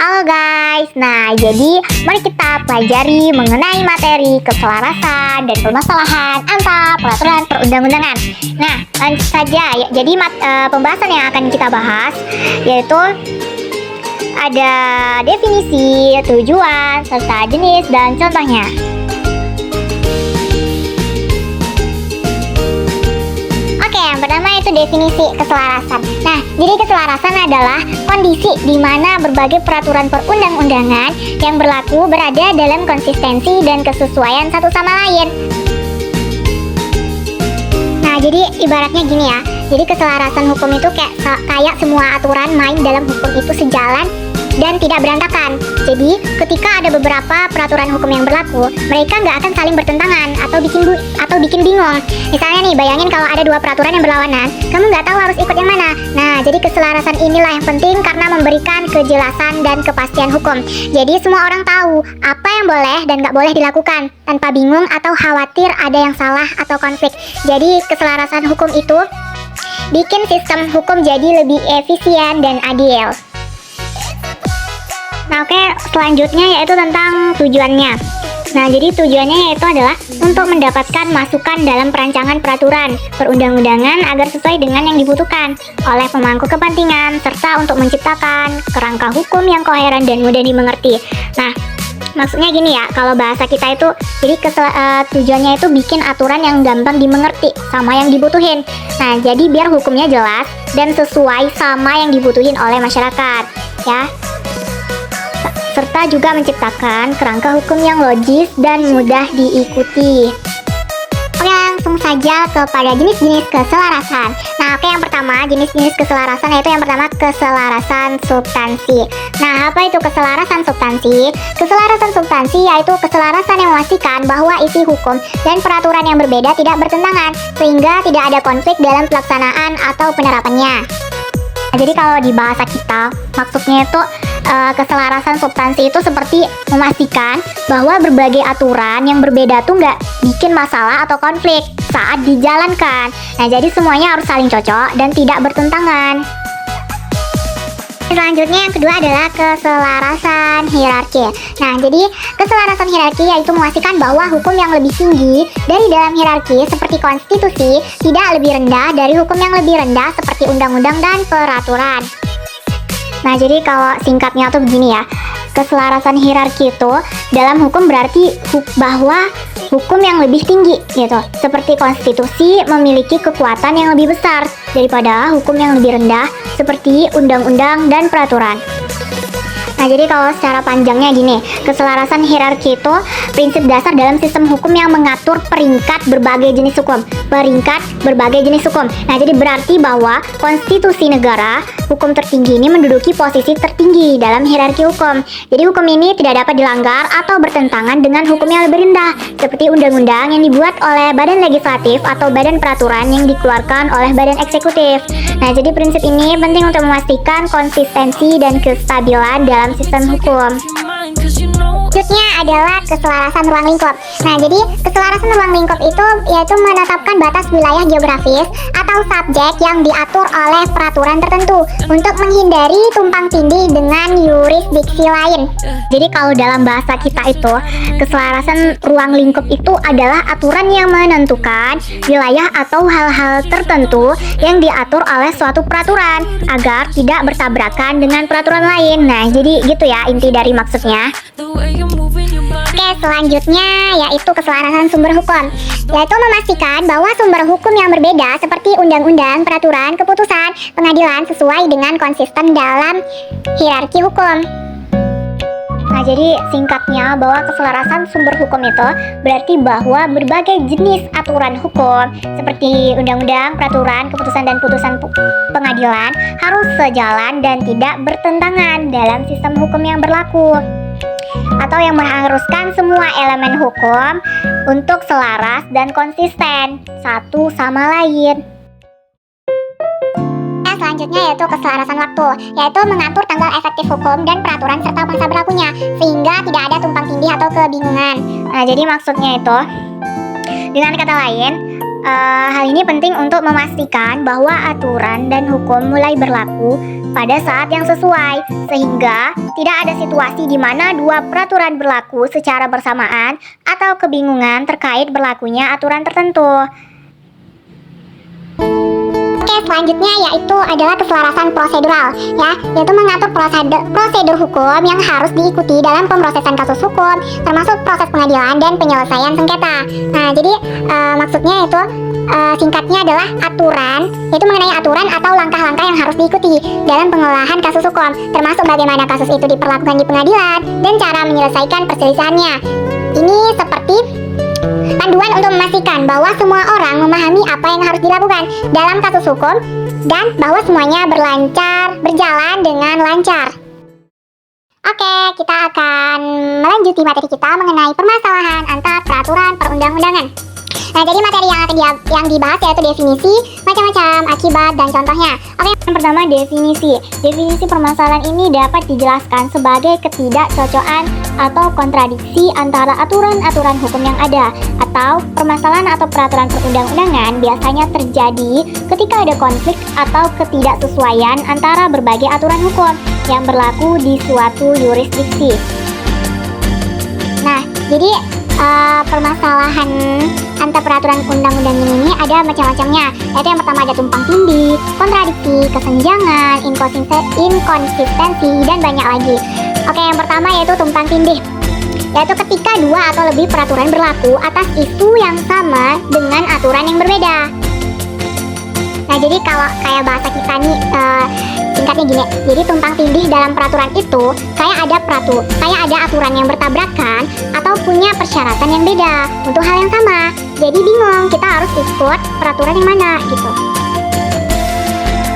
Halo guys, nah jadi mari kita pelajari mengenai materi keselarasan dan permasalahan antar peraturan perundang-undangan. Nah lanjut saja ya, jadi pembahasan yang akan kita bahas yaitu ada definisi, tujuan, serta jenis dan contohnya. Yang pertama itu definisi keselarasan. Nah, jadi keselarasan adalah kondisi di mana berbagai peraturan perundang-undangan yang berlaku berada dalam konsistensi dan kesesuaian satu sama lain. Nah, jadi ibaratnya gini ya. Jadi keselarasan hukum itu kayak semua aturan main dalam hukum itu sejalan dan tidak berantakan. Jadi ketika ada beberapa peraturan hukum yang berlaku, mereka nggak akan saling bertentangan atau bikin bingung. Misalnya nih, bayangin kalau ada dua peraturan yang berlawanan, kamu nggak tahu harus ikut yang mana. Nah, jadi keselarasan inilah yang penting karena memberikan kejelasan dan kepastian hukum. Jadi semua orang tahu apa yang boleh dan nggak boleh dilakukan tanpa bingung atau khawatir ada yang salah atau konflik. Jadi keselarasan hukum itu bikin sistem hukum jadi lebih efisien dan adil. Nah oke, selanjutnya yaitu tentang tujuannya. Nah jadi tujuannya yaitu adalah untuk mendapatkan masukan dalam perancangan peraturan perundang-undangan agar sesuai dengan yang dibutuhkan oleh pemangku kepentingan, serta untuk menciptakan kerangka hukum yang koheren dan mudah dimengerti. Nah maksudnya gini ya, kalau bahasa kita itu jadi tujuannya itu bikin aturan yang gampang dimengerti sama yang dibutuhin. Nah jadi biar hukumnya jelas dan sesuai sama yang dibutuhin oleh masyarakat ya, serta juga menciptakan kerangka hukum yang logis dan mudah diikuti. Oke, langsung saja kepada jenis-jenis keselarasan. Nah oke, yang pertama jenis-jenis keselarasan yaitu yang pertama keselarasan substansi. Nah apa itu keselarasan substansi? Keselarasan substansi yaitu keselarasan yang memastikan bahwa isi hukum dan peraturan yang berbeda tidak bertentangan sehingga tidak ada konflik dalam pelaksanaan atau penerapannya. Nah, jadi kalau di bahasa kita maksudnya itu keselarasan substansi itu seperti memastikan bahwa berbagai aturan yang berbeda tuh nggak bikin masalah atau konflik saat dijalankan. Nah jadi semuanya harus saling cocok dan tidak bertentangan. Selanjutnya yang kedua adalah keselarasan hierarki. Nah jadi keselarasan hierarki yaitu memastikan bahwa hukum yang lebih tinggi dari dalam hierarki seperti konstitusi tidak lebih rendah dari hukum yang lebih rendah seperti undang-undang dan peraturan. Nah jadi kalau singkatnya tuh begini ya, keselarasan hierarki itu dalam hukum berarti bahwa hukum yang lebih tinggi gitu, seperti konstitusi memiliki kekuatan yang lebih besar daripada hukum yang lebih rendah seperti undang-undang dan peraturan. Nah jadi kalau secara panjangnya gini, keselarasan hierarki itu prinsip dasar dalam sistem hukum yang mengatur peringkat berbagai jenis hukum. Nah jadi berarti bahwa konstitusi negara, hukum tertinggi ini menduduki posisi tertinggi dalam hierarki hukum. Jadi hukum ini tidak dapat dilanggar atau bertentangan dengan hukum yang lebih rendah seperti undang-undang yang dibuat oleh badan legislatif atau badan peraturan yang dikeluarkan oleh badan eksekutif. Nah jadi prinsip ini penting untuk memastikan konsistensi dan kestabilan dalam sistem hukum. Selanjutnya adalah keselarasan ruang lingkup. Nah jadi keselarasan ruang lingkup itu yaitu menetapkan batas wilayah geografis atau subjek yang diatur oleh peraturan tertentu untuk menghindari tumpang tindih dengan yurisdiksi lain. Jadi kalau dalam bahasa kita itu keselarasan ruang lingkup itu adalah aturan yang menentukan wilayah atau hal-hal tertentu yang diatur oleh suatu peraturan agar tidak bertabrakan dengan peraturan lain. Nah jadi gitu ya inti dari maksudnya. Oke, selanjutnya yaitu keselarasan sumber hukum, yaitu memastikan bahwa sumber hukum yang berbeda seperti undang-undang, peraturan, keputusan, pengadilan sesuai dengan konsisten dalam hierarki hukum. Nah jadi singkatnya bahwa keselarasan sumber hukum itu berarti bahwa berbagai jenis aturan hukum seperti undang-undang, peraturan, keputusan dan putusan pengadilan harus sejalan dan tidak bertentangan dalam sistem hukum yang berlaku, atau yang mengharuskan semua elemen hukum untuk selaras dan konsisten satu sama lain. Selanjutnya yaitu keselarasan waktu, yaitu mengatur tanggal efektif hukum dan peraturan serta masa berlakunya sehingga tidak ada tumpang tindih atau kebingungan. Nah jadi maksudnya itu dengan kata lain Hal ini penting untuk memastikan bahwa aturan dan hukum mulai berlaku pada saat yang sesuai, sehingga tidak ada situasi di mana dua peraturan berlaku secara bersamaan atau kebingungan terkait berlakunya aturan tertentu. Oke, selanjutnya yaitu adalah keselarasan prosedural, yaitu mengatur prosedur hukum yang harus diikuti dalam pemrosesan kasus hukum, termasuk proses pengadilan dan penyelesaian sengketa. Nah, jadi maksudnya itu singkatnya adalah aturan, yaitu mengenai aturan atau langkah-langkah yang harus diikuti dalam pengolahan kasus hukum, termasuk bagaimana kasus itu diperlakukan di pengadilan dan cara menyelesaikan perselisihannya. Ini seperti panduan untuk memastikan bahwa semua orang memahami apa yang harus dilakukan dalam kasus hukum dan bahwa semuanya berjalan dengan lancar. Oke, kita akan melanjuti materi kita mengenai permasalahan antar peraturan perundang-undangan. Nah, jadi materi yang dibahas yaitu definisi, macam-macam, akibat, dan contohnya. Oke, yang pertama definisi. Definisi permasalahan ini dapat dijelaskan sebagai ketidakcocokan atau kontradiksi antara aturan-aturan hukum yang ada, atau permasalahan atau peraturan perundang-undangan biasanya terjadi ketika ada konflik atau ketidaksesuaian antara berbagai aturan hukum yang berlaku di suatu yurisdiksi. Nah, jadi permasalahan antar peraturan undang-undang ini ada macam-macamnya, yaitu yang pertama ada tumpang tindih, kontradiksi, kesenjangan, inkonsistensi, dan banyak lagi. Oke, yang pertama yaitu tumpang tindih, yaitu ketika dua atau lebih peraturan berlaku atas isu yang sama dengan aturan yang berbeda. Nah, jadi kalau kayak bahasa kita nih, singkatnya gini. Jadi tumpang tindih dalam peraturan itu kayak ada aturan yang bertabrakan atau punya persyaratan yang beda untuk hal yang sama. Jadi bingung kita harus ikut peraturan yang mana gitu.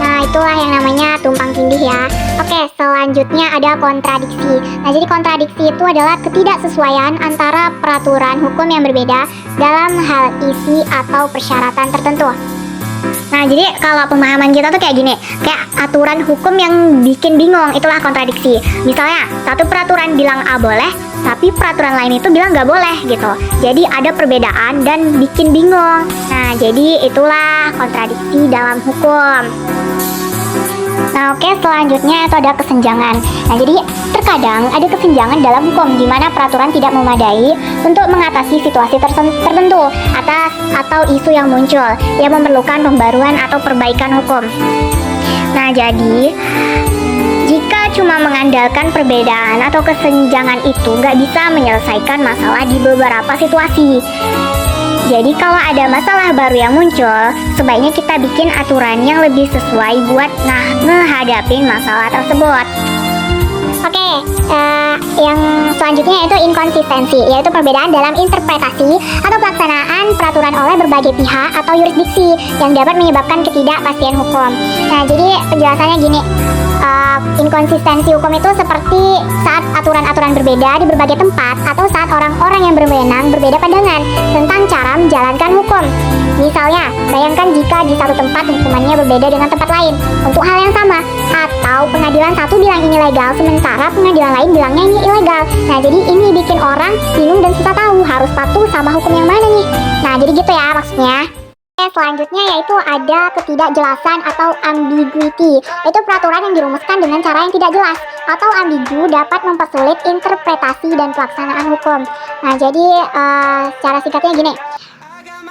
Nah, itulah yang namanya tumpang tindih ya. Oke, selanjutnya ada kontradiksi. Nah, jadi kontradiksi itu adalah ketidaksesuaian antara peraturan hukum yang berbeda dalam hal isi atau persyaratan tertentu. Nah, jadi kalau pemahaman kita tuh kayak gini, kayak aturan hukum yang bikin bingung, itulah kontradiksi. Misalnya, satu peraturan bilang A boleh, tapi peraturan lain itu bilang nggak boleh gitu. Jadi ada perbedaan dan bikin bingung. Nah, jadi itulah kontradiksi dalam hukum. Nah, oke, selanjutnya itu ada kesenjangan. Nah, jadi terkadang ada kesenjangan dalam hukum di mana peraturan tidak memadai untuk mengatasi situasi tertentu atau isu yang muncul yang memerlukan pembaruan atau perbaikan hukum. Nah, jadi jika cuma mengandalkan perbedaan atau kesenjangan itu nggak bisa menyelesaikan masalah di beberapa situasi. Jadi kalau ada masalah baru yang muncul, sebaiknya kita bikin aturan yang lebih sesuai buat ngehadapin masalah tersebut. Oke, yang selanjutnya yaitu inkonsistensi, yaitu perbedaan dalam interpretasi atau pelaksanaan peraturan oleh berbagai pihak atau yurisdiksi yang dapat menyebabkan ketidakpastian hukum. Nah, jadi penjelasannya gini. Inkonsistensi hukum itu seperti saat aturan-aturan berbeda di berbagai tempat atau saat orang-orang yang berwenang berbeda pandangan tentang cara menjalankan hukum. Misalnya, bayangkan jika di satu tempat hukumannya berbeda dengan tempat lain untuk hal yang sama, atau pengadilan satu bilang ini legal sementara pengadilan lain bilangnya ini ilegal. Nah, jadi ini bikin orang bingung dan susah tahu harus patuh sama hukum yang mana nih. Nah, jadi gitu ya maksudnya. Selanjutnya yaitu ada ketidakjelasan atau ambiguity, yaitu peraturan yang dirumuskan dengan cara yang tidak jelas atau ambigu dapat mempersulit interpretasi dan pelaksanaan hukum. Nah, jadi secara singkatnya gini,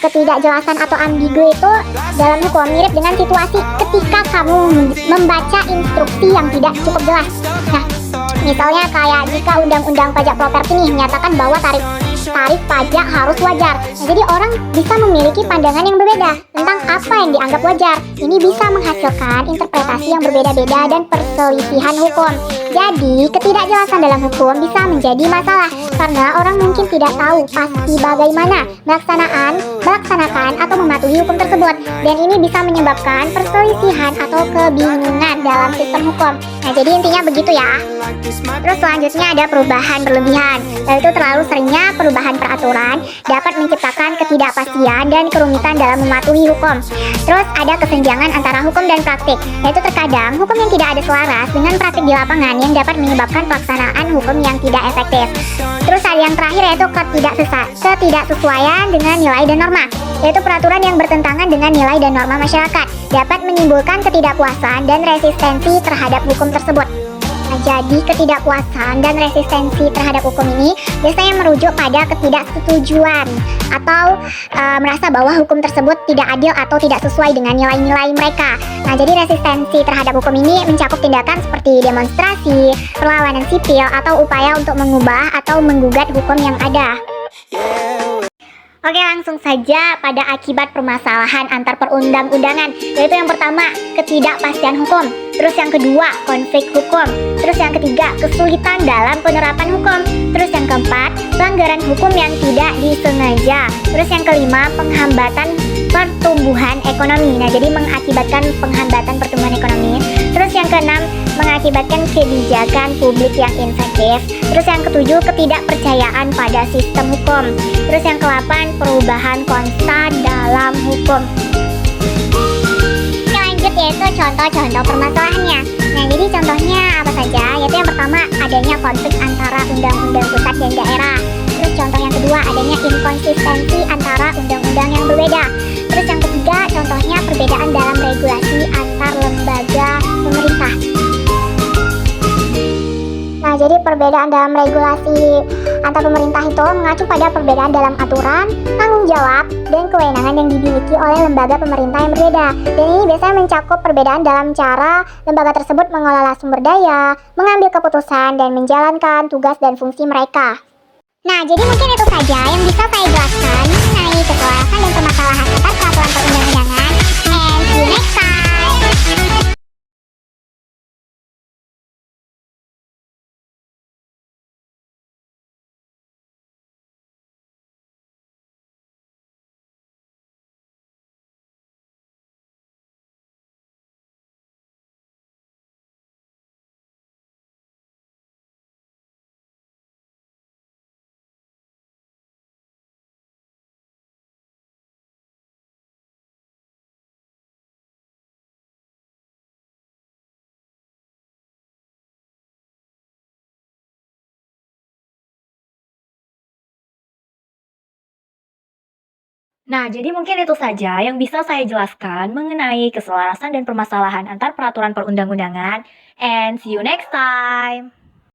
ketidakjelasan atau ambigu itu dalam hukum mirip dengan situasi ketika kamu membaca instruksi yang tidak cukup jelas. Nah, misalnya kayak jika undang-undang pajak properti nih menyatakan bahwa tarif pajak harus wajar. Nah, jadi orang bisa memiliki pandangan yang berbeda tentang apa yang dianggap wajar. Ini bisa menghasilkan interpretasi yang berbeda-beda dan perselisihan hukum. Jadi, ketidakjelasan dalam hukum bisa menjadi masalah karena orang mungkin tidak tahu pasti bagaimana melaksanakan atau mematuhi hukum tersebut. Dan ini bisa menyebabkan perselisihan atau kebingungan dalam sistem hukum. Nah, jadi intinya begitu ya. Terus selanjutnya ada perubahan berlebihan, yaitu terlalu seringnya perubahan peraturan dapat menciptakan ketidakpastian dan kerumitan dalam mematuhi hukum. Terus ada kesenjangan antara hukum dan praktik, yaitu terkadang hukum yang tidak ada selaras dengan praktik di lapangan yang dapat menyebabkan pelaksanaan hukum yang tidak efektif. Terus ada yang terakhir yaitu ketidaksesuaian dengan nilai dan norma. pertama, yaitu peraturan yang bertentangan dengan nilai dan norma masyarakat, dapat menimbulkan ketidakpuasan dan resistensi terhadap hukum tersebut. Nah, jadi ketidakpuasan dan resistensi terhadap hukum ini biasanya merujuk pada ketidaksetujuan atau merasa bahwa hukum tersebut tidak adil atau tidak sesuai dengan nilai-nilai mereka. Nah, jadi resistensi terhadap hukum ini mencakup tindakan seperti demonstrasi, perlawanan sipil, atau upaya untuk mengubah atau menggugat hukum yang ada. Oke, langsung saja pada akibat permasalahan antar perundang-undangan, yaitu yang pertama, ketidakpastian hukum, terus yang kedua, konflik hukum, terus yang ketiga, kesulitan dalam penerapan hukum, terus yang keempat, pelanggaran hukum yang tidak disengaja, terus yang kelima, penghambatan pertumbuhan ekonomi. Nah, jadi mengakibatkan penghambatan pertumbuhan ekonomi. Terus yang keenam, mengakibatkan kebijakan publik yang insentif. Terus yang ketujuh, ketidakpercayaan pada sistem hukum. Terus yang kedelapan, perubahan konstan dalam hukum. Oke, lanjut yaitu contoh-contoh permasalahannya. Nah, jadi contohnya apa saja? Yaitu yang pertama, adanya konflik antara undang-undang pusat dan daerah. Terus contoh yang kedua, adanya inkonsistensi antara undang-undang yang berbeda. Terus yang ketiga, contohnya perbedaan dalam regulasi antar lembaga pemerintah. Nah, jadi perbedaan dalam regulasi antar pemerintah itu mengacu pada perbedaan dalam aturan, tanggung jawab, dan kewenangan yang dimiliki oleh lembaga pemerintah yang berbeda. Dan ini biasanya mencakup perbedaan dalam cara lembaga tersebut mengelola sumber daya, mengambil keputusan, dan menjalankan tugas dan fungsi mereka. Nah, jadi mungkin itu saja yang bisa saya jelaskan mengenai keselarasan dan permasalahan antar peraturan perundang-undangan. And see you next time! Nah, jadi mungkin itu saja yang bisa saya jelaskan mengenai keselarasan dan permasalahan antar peraturan perundang-undangan. And see you next time.